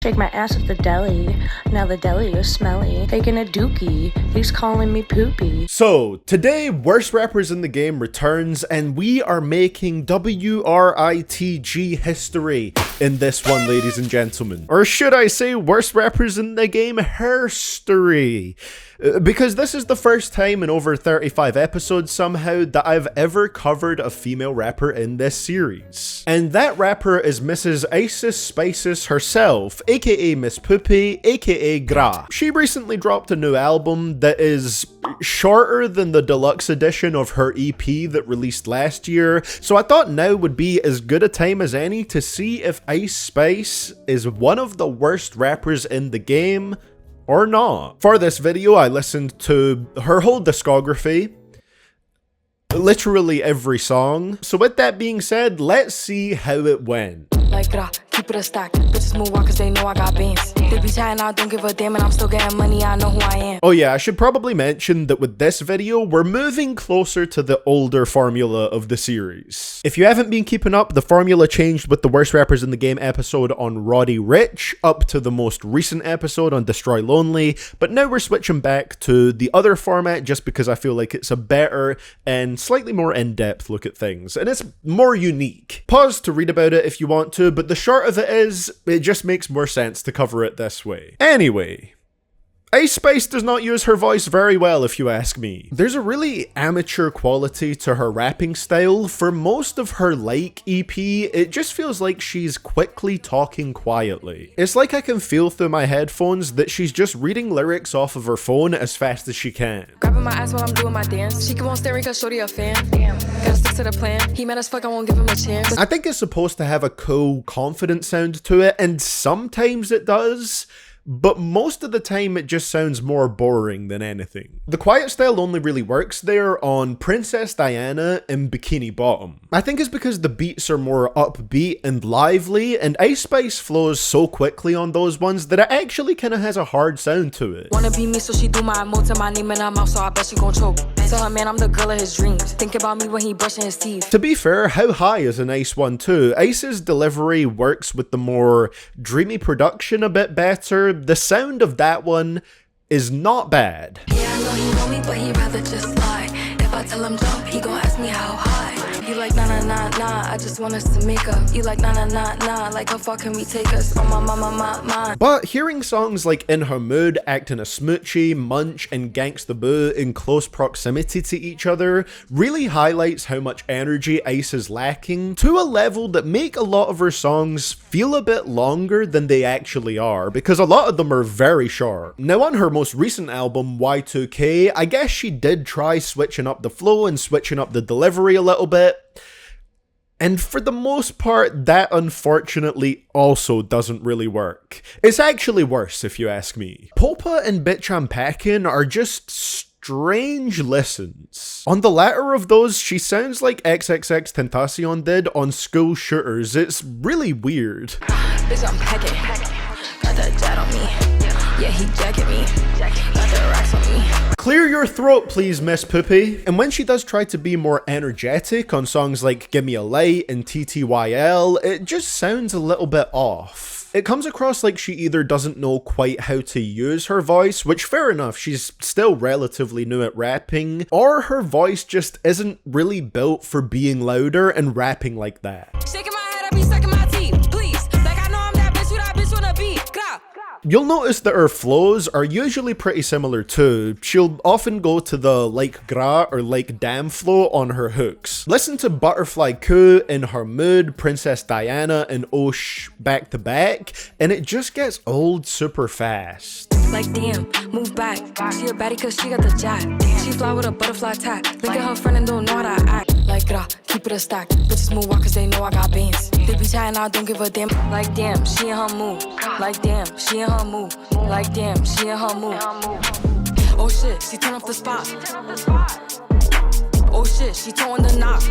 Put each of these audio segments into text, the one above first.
Shake my ass at the deli. Now the deli is smelly. Taking a dookie. He's calling me Poopie. So, today, Worst Rappers in the Game returns, and we are making WRITG history in this one, ladies and gentlemen. Or should I say, Worst Rappers in the Game herstory. Because this is the first time in over 35 episodes somehow that I've ever covered a female rapper in this series. And that rapper is Mrs. Isis Spices herself, aka Miss Poopie, aka Gra. She recently dropped a new album that is shorter than the deluxe edition of her EP that released last year, so I thought now would be as good a time as any to see if Ice Spice is one of the worst rappers in the game or not. For this video, I listened to her whole discography, literally every song. So with that being said, let's see how it went. Like keep it a stack. Bitches move on cause they know I got bands. They be chatting, I don't give a damn, and I'm still getting money, I know who I am. Oh yeah, I should probably mention that with this video, we're moving closer to the older formula of the series. If you haven't been keeping up, the formula changed with the Worst Rappers in the Game episode on Roddy Ricch, up to the most recent episode on Destroy Lonely, but now we're switching back to the other format just because I feel like it's a better and slightly more in-depth look at things, and it's more unique. Pause to read about it if you want to, but the short of it is, it just makes more sense to cover it this way. Anyway, Ice Spice does not use her voice very well if you ask me. There's a really amateur quality to her rapping style. For most of her Like EP, it just feels like she's quickly talking quietly. It's like I can feel through my headphones that she's just reading lyrics off of her phone as fast as she can. Grabbing my ass while I'm doing my dance. She keep on staring cause shorty a fan. Damn, gotta stick to the plan. He mad as fuck, I won't give him a chance. I think it's supposed to have a cool, confident sound to it, and sometimes it does, but most of the time it just sounds more boring than anything. The quiet style only really works there on Princess Diana and Bikini Bottom. I think it's because the beats are more upbeat and lively, and Ice Spice flows so quickly on those ones that it actually kind of has a hard sound to it. Wanna be me, so she do my emotes and my name in her mouth, so I bet she gon' choke. Tell her man I'm the girl of his dreams. Think about me when he brushing his teeth. To be fair, How High is a nice one too. Ice's delivery works with the more dreamy production a bit better. The sound of that one is not bad. Yeah, I know he know me, but he rather just lie. If I tell him jump, he gon' ask me how high. You like nah nah nah nah, I just want us to make up. You like nah nah nah nah, like how far can we take us? Oh my mama my. But hearing songs like In Her Mood, Actin' a Smoochie, Munch, and Gangsta Boo in close proximity to each other really highlights how much energy Ice is lacking, to a level that make a lot of her songs feel a bit longer than they actually are, because a lot of them are very short. Now on her most recent album, Y2K, I guess she did try switching up the flow and switching up the delivery a little bit, and for the most part, that unfortunately also doesn't really work. It's actually worse if you ask me. Popa and Bitch I'm Packin' are just strange listens. On the latter of those, she sounds like XXX Tentacion did on School Shooters. It's really weird. Bitch I'm packing, got that jet on me. Yeah, he jacking me, got the racks on me. Clear your throat, please, Miss Poopie. And when she does try to be more energetic on songs like Gimme a Light and TTYL, it just sounds a little bit off. It comes across like she either doesn't know quite how to use her voice, which fair enough, she's still relatively new at rapping, or her voice just isn't really built for being louder and rapping like that. Shaking my head, I be sucking my teeth, please. Like I know I'm that bitch who that bitch wanna be. You'll notice that her flows are usually pretty similar too. She'll often go to the like gra or like damn flow on her hooks. Listen to Butterfly Coup, In Her Mood, Princess Diana, and Oh Shh back to back, and it just gets old super fast. Like damn, move back. She a baddie cause she got the jack. She fly with a butterfly tag. Look at her friend and don't know how to act. Like keep it a stack. Bitches move on cause they know I got bands. They be chatting, I don't give a damn. Like damn, she in her mood. Like damn, she in her mood. Like damn, she in her mood. Oh shit, she turn off the spot. Oh shit, she towing the knock.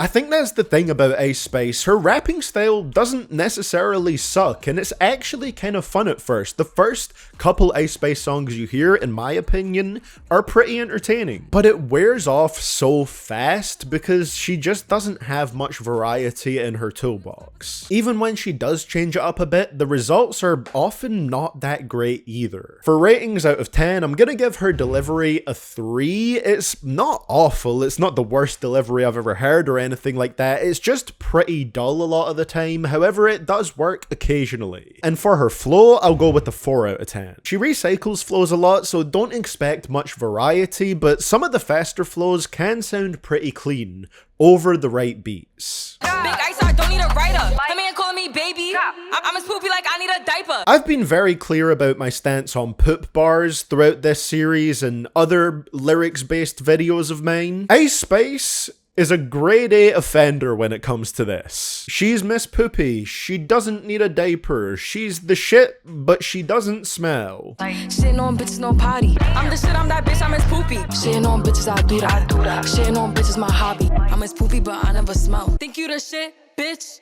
I think that's the thing about Ice Spice. Her rapping style doesn't necessarily suck, and it's actually kind of fun at first. The first couple Ice Spice songs you hear, in my opinion, are pretty entertaining. But it wears off so fast because she just doesn't have much variety in her toolbox. Even when she does change it up a bit, the results are often not that great either. For ratings out of 10, I'm gonna give her delivery a 3. It's not awful, it's not the worst delivery I've ever heard or anything like that, it's just pretty dull a lot of the time. However, it does work occasionally. And for her flow, I'll go with a 4 out of 10. She recycles flows a lot, so don't expect much variety, but some of the faster flows can sound pretty clean over the right beats. Big ice, I don't need a writer. My man calling me baby. I'm Miss Poopie like I need a diaper. I've been very clear about my stance on poop bars throughout this series and other lyrics-based videos of mine. Ice Spice is a grade A offender when it comes to this. She's Miss Poopie, she doesn't need a diaper, she's the shit, but she doesn't smell. Shitting on bitches, no potty. I'm the shit, I'm that bitch, I'm Miss Poopie. Shitting on bitches, I do that. Shitting on bitches, my hobby. I'm Miss Poopie, but I never smell. Think you the shit, bitch?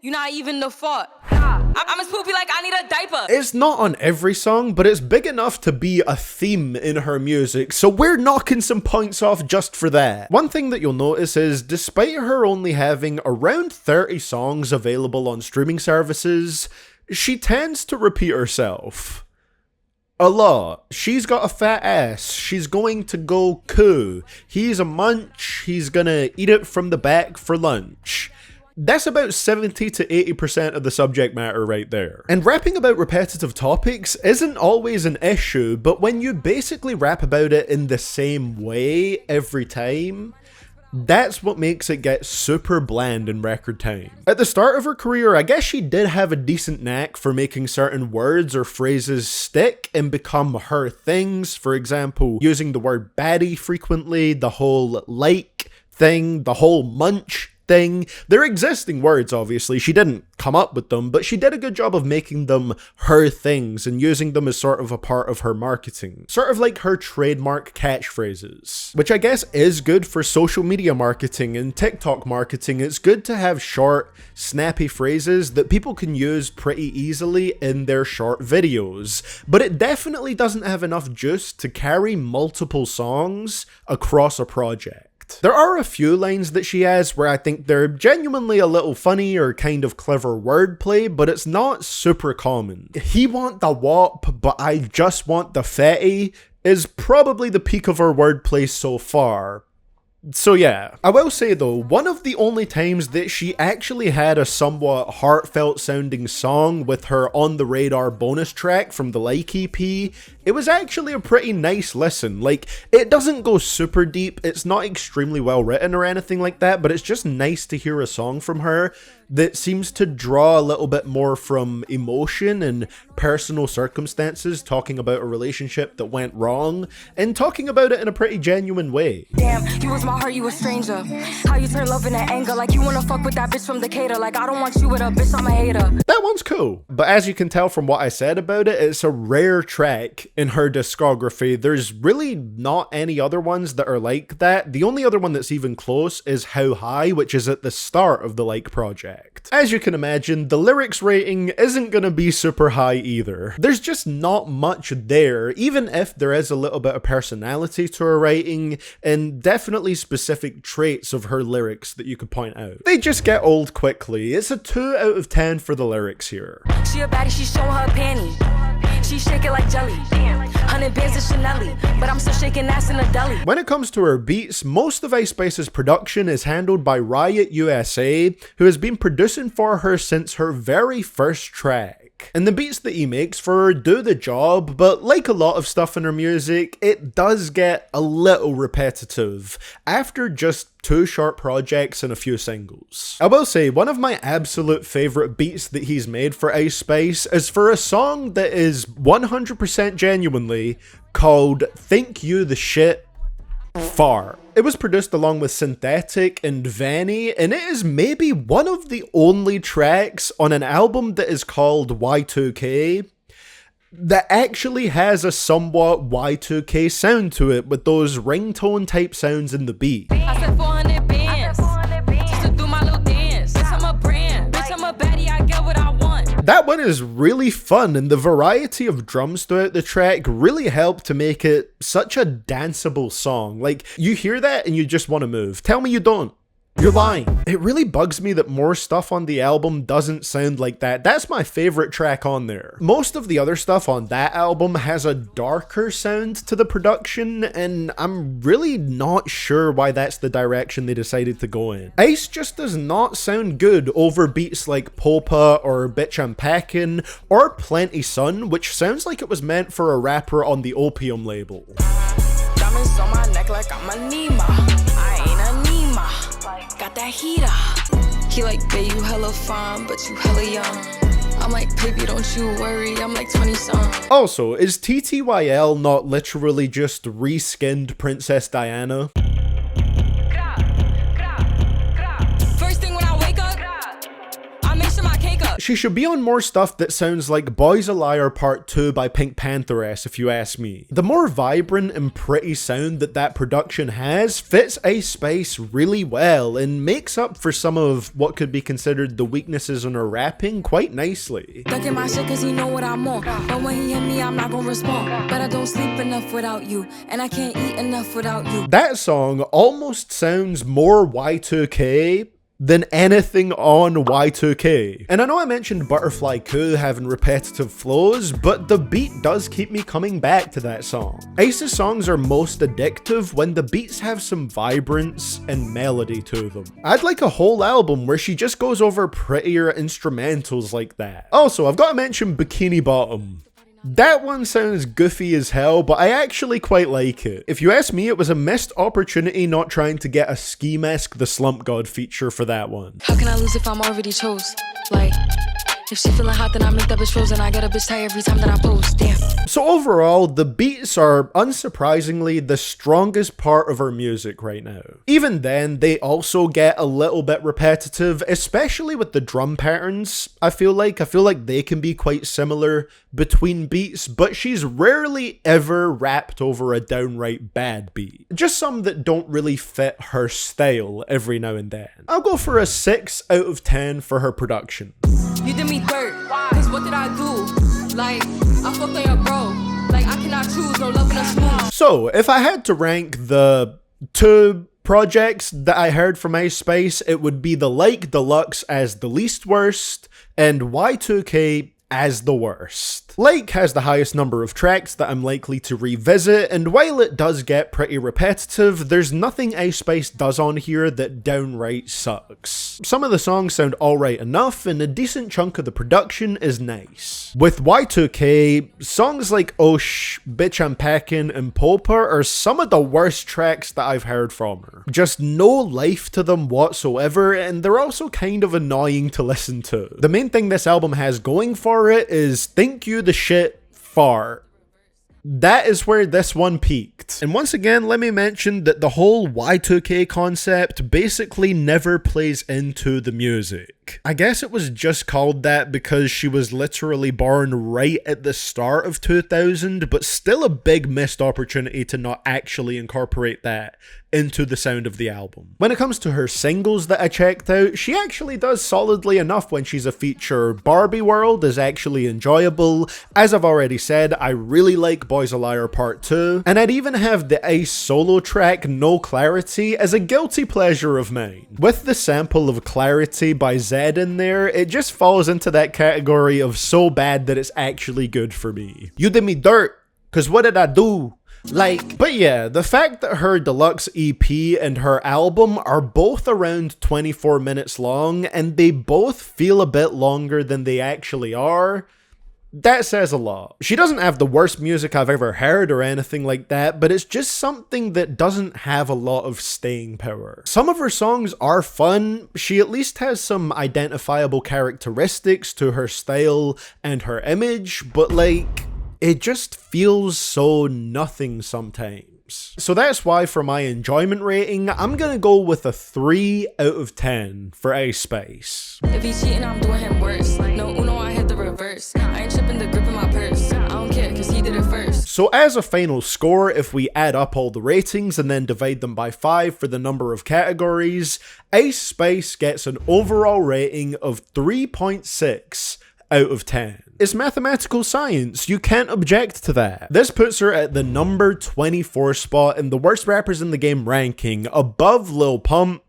You not even the fault. I'm Miss Poopie like I need a diaper. It's not on every song, but it's big enough to be a theme in her music, so we're knocking some points off just for that. One thing that you'll notice is, despite her only having around 30 songs available on streaming services, she tends to repeat herself a lot. She's got a fat ass, she's going to go coo, he's a munch, he's gonna eat it from the back for lunch. That's about 70 to 80% of the subject matter right there. And rapping about repetitive topics isn't always an issue, but when you basically rap about it in the same way every time, that's what makes it get super bland in record time. At the start of her career, I guess she did have a decent knack for making certain words or phrases stick and become her things. For example, using the word baddie frequently, the whole like thing, the whole munch thing. They're existing words, obviously. She didn't come up with them, but she did a good job of making them her things and using them as sort of a part of her marketing. Sort of like her trademark catchphrases, which I guess is good for social media marketing and TikTok marketing. It's good to have short, snappy phrases that people can use pretty easily in their short videos, but it definitely doesn't have enough juice to carry multiple songs across a project. There are a few lines that she has where I think they're genuinely a little funny or kind of clever wordplay, but it's not super common. He want the wop, but I just want the fatty is probably the peak of her wordplay so far. So yeah, I will say though, one of the only times that she actually had a somewhat heartfelt sounding song with her On the Radar bonus track from the Like EP, it was actually a pretty nice listen. Like, it doesn't go super deep, it's not extremely well written or anything like that, but it's just nice to hear a song from her that seems to draw a little bit more from emotion and personal circumstances, talking about a relationship that went wrong, and talking about it in a pretty genuine way. Damn, you was my heart, you a stranger. How you turn love into anger, like you wanna fuck with that bitch from Decatur. Like I don't want you with a bitch, I'm a hater. That one's cool, but as you can tell from what I said about it, it's a rare track in her discography. There's really not any other ones that are like that. The only other one that's even close is How High, which is at the start of the Like project. As you can imagine, the lyrics rating isn't gonna be super high either. There's just not much there, even if there is a little bit of personality to her writing and definitely specific traits of her lyrics that you could point out. They just get old quickly. It's a 2 out of 10 for the lyrics here. She a baddie, she showing her panty. She shake it like jelly. 100 bands of Chanel, but I'm still shaking ass in a deli. When it comes to her beats, most of Ice Spice's production is handled by Riot USA, who has been producing for her since her very first track. And the beats that he makes for her do the job, but like a lot of stuff in her music, it does get a little repetitive after just 2 short projects and a few singles. I will say, one of my absolute favourite beats that he's made for Ice Spice is for a song that is 100% genuinely called Think You the Shit Far. It was produced along with Synthetic and Vanny, and it is maybe one of the only tracks on an album that is called Y2K that actually has a somewhat Y2K sound to it, with those ringtone type sounds in the beat. That one is really fun, and the variety of drums throughout the track really helped to make it such a danceable song. Like, you hear that and you just want to move. Tell me you don't. You're lying. It really bugs me that more stuff on the album doesn't sound like that. That's my favorite track on there. Most of the other stuff on that album has a darker sound to the production, and I'm really not sure why that's the direction they decided to go in. Ice just does not sound good over beats like Popa or Bitch I'm Packin' or Plenty Sun, which sounds like it was meant for a rapper on the Opium label. Diamonds on my neck like I'm a Nima. I ain't a Nima. Got that heater. He like, babe, you hella fine, but you hella young. I'm like, baby, don't you worry, I'm like 20-something. Also, is TTYL not literally just reskinned Princess Diana? First thing when I wake up, I make sure my cake up. She should be on more stuff that sounds like Boy's a Liar Part 2 by Pink Pantheress, if you ask me. The more vibrant and pretty sound that production has fits Ice Spice really well and makes up for some of what could be considered the weaknesses in her rapping quite nicely. Look at my shit cause he know what I'm on. But when he hit me, I'm not gonna respond. But I don't sleep enough without you, and I can't eat enough without you. That song almost sounds more Y2K than anything on Y2K. And I know I mentioned Butterfly Coup having repetitive flows, but the beat does keep me coming back to that song. Ice's songs are most addictive when the beats have some vibrance and melody to them. I'd like a whole album where she just goes over prettier instrumentals like that. Also, I've got to mention Bikini Bottom. That one sounds goofy as hell, but I actually quite like it. If you ask me, it was a missed opportunity not trying to get a ski Mask the Slump God feature for that one. How can I lose if I'm already chose? Like, if she feeling hot, then I make that bitch frozen. I get a bitch tired every time that I post. Damn. So overall, the beats are unsurprisingly the strongest part of her music right now. Even then, they also get a little bit repetitive, especially with the drum patterns. I feel like they can be quite similar between beats, but she's rarely ever rapped over a downright bad beat. Just some that don't really fit her style every now and then. I'll go for a 6 out of 10 for her production. You did me dirt, cause what did I do? Like, I fucked on your bro. Like, I cannot choose, no love in a smooth. So, if I had to rank the two projects that I heard from Ice Spice, it would be the Like Deluxe as the least worst, and Y2K as the worst. Like has the highest number of tracks that I'm likely to revisit, and while it does get pretty repetitive, there's nothing Ice Spice does on here that downright sucks. Some of the songs sound alright enough, and a decent chunk of the production is nice. With Y2K, songs like Osh, Bitch I'm Packin', and Popa are some of the worst tracks that I've heard from her. Just no life to them whatsoever, and they're also kind of annoying to listen to. The main thing this album has going for it is Think You the Shit Fart. That is where this one peaked. And once again, let me mention that the whole Y2K concept basically never plays into the music. I guess it was just called that because she was literally born right at the start of 2000, but still a big missed opportunity to not actually incorporate that into the sound of the album. When it comes to her singles that I checked out, she actually does solidly enough when she's a feature. Barbie World is actually enjoyable. As I've already said, I really like Boy's a Liar Part 2, and I'd even have the Ice solo track No Clarity as a guilty pleasure of mine. With the sample of Clarity by Zedd in there, it just falls into that category of so bad that it's actually good for me. You did me dirt, cause what did I do? Like, but yeah, the fact that her deluxe EP and her album are both around 24 minutes long, and they both feel a bit longer than they actually are, that says a lot. She doesn't have the worst music I've ever heard or anything like that, but it's just something that doesn't have a lot of staying power. Some of her songs are fun. She at least has some identifiable characteristics to her style and her image, but like, it just feels so nothing sometimes. So that's why for my enjoyment rating, I'm gonna go with a 3 out of 10 for Ice Spice. If he's cheating, I'm doing him worse. No Uno, I hit the reverse. I ain't tripping the grip in my purse. I don't care, cause he did it first. So as a final score, if we add up all the ratings and then divide them by 5 for the number of categories, Ice Spice gets an overall rating of 3.6 out of 10. It's mathematical science, you can't object to that. This puts her at the number 24 spot in the worst rappers in the game ranking, above Lil Pump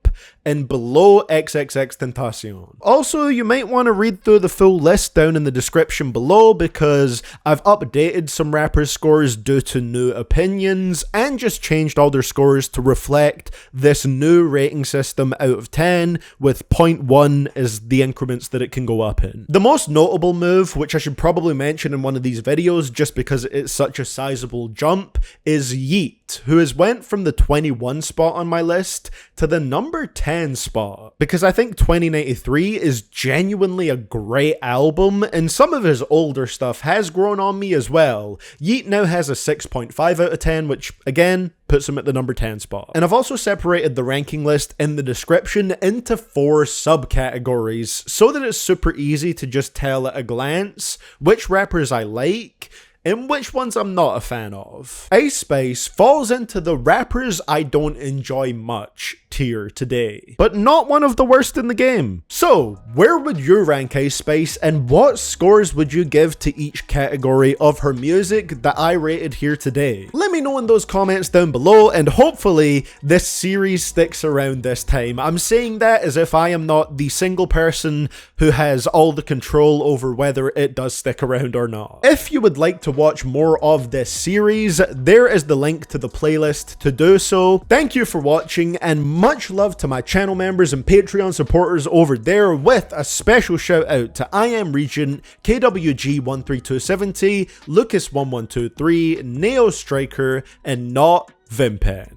and below XXXTentacion. Also, you might want to read through the full list down in the description below because I've updated some rappers' scores due to new opinions and just changed all their scores to reflect this new rating system out of 10, with 0.1 as the increments that it can go up in. The most notable move, which I should probably mention in one of these videos just because it's such a sizable jump, is Yeet, who has went from the 21 spot on my list to the number 10 spot, because I think 2093 is genuinely a great album, and some of his older stuff has grown on me as well. Yeet now has a 6.5 out of 10, which again puts him at the number 10 spot. And I've also separated the ranking list in the description into 4 subcategories so that it's super easy to just tell at a glance which rappers I like and which ones I'm not a fan of. Ice Spice falls into the rappers I don't enjoy much tier today, but not one of the worst in the game. So, where would you rank Ice Spice, and what scores would you give to each category of her music that I rated here today? Let me know in those comments down below, and hopefully this series sticks around this time. I'm saying that as if I am not the single person who has all the control over whether it does stick around or not. If you would like to watch more of this series, there is the link to the playlist to do so. Thank you for watching, and much love to my channel members and Patreon supporters over there, with a special shout out to I Am Regent, KWG13270, Lucas1123, Neo Striker, and Not Vimpen.